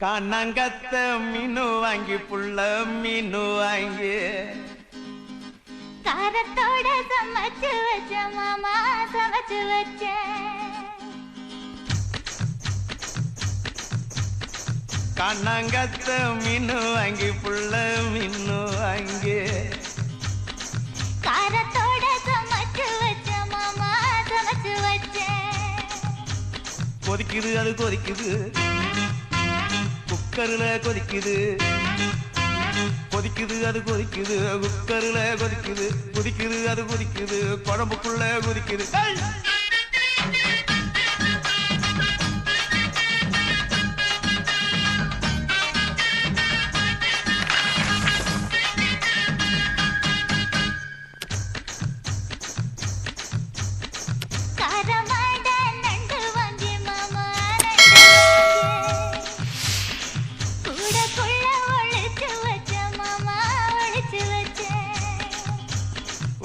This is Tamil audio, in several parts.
காணாங்கத்த மீனு வாங்கி புள்ள மீனு வாங்கி காரத்தோட சமைச்சு வச்ச மாமா சமைச்சு வச்ச காணாங்கத்த மீனு வாங்கி புள்ள மீனு வாங்கி காரத்தோட சமைச்சு வச்ச மாமா சமைச்சு வச்ச கொதிக்குது அது கொதிக்குது குக்கர்ல கொதிக்குது கொதிக்குது அது கொதிக்குது குக்கர்ல கொதிக்குது கொதிக்குது அது கொதிக்குது குழம்புக்குள்ள கொதிக்குது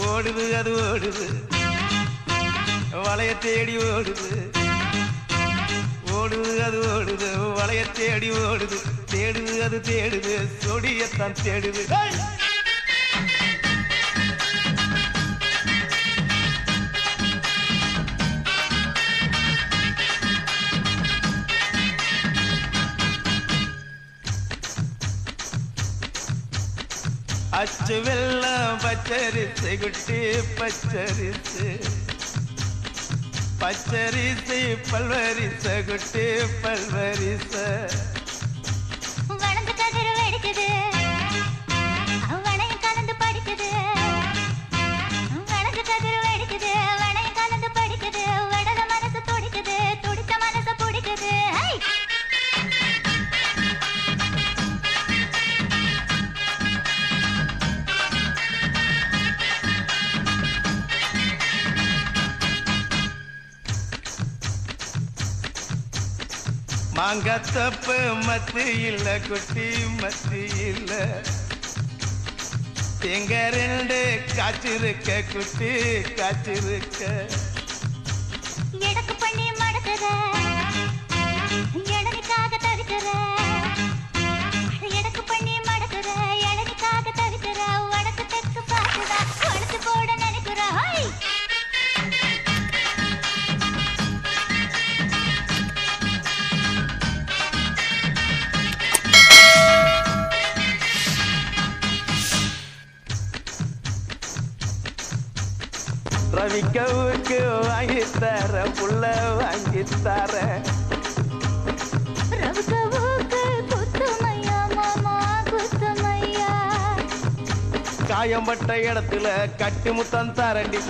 ஓடுது அது ஓடுது வளைய தேடி ஓடுது ஓடுது அது ஓடுது வளைய தேடி ஓடுது தேடுது அது தேடுது சொடியத்தான் தேடுது அச்சு வெள்ளம் பச்சரிசை குட்டி பச்சரிசு பச்சரிசை பல்வரிச குட்டி பல்வரிச வளர்ந்து கதிர் வெடிக்குது வளையம் கலந்து படிக்குது வளர்ந்து கதிர் வெடிக்குது வளையம் கலந்து படிக்குது வடல மனசு துடிக்குது துடித்த மனசு பிடிக்குது மாங்கத்தப்பு மத்து இல்ல குட்டி மத்து இல்ல எங்க ரெண்டு காய்ச்சிருக்க குட்டி காய்ச்சிருக்க எடக்கு பண்ணி மடக்குற எடனுக்காக தவிக்கிற எடக்கு பண்ணி மடக்குற எடனுக்காக தவிக்கிற வடக்கு தெற்கு பார்க்குதா வடக்கு போட நினைக்கிற ரவிக்கவுக்கு வாங்கித்தர புள்ள வாங்கித்தர ரவிக்கவுக்கு குத்துமையா மாமா குத்துமையா காயம்பட்ட இடத்துல கட்டி முத்தம் தரண்டி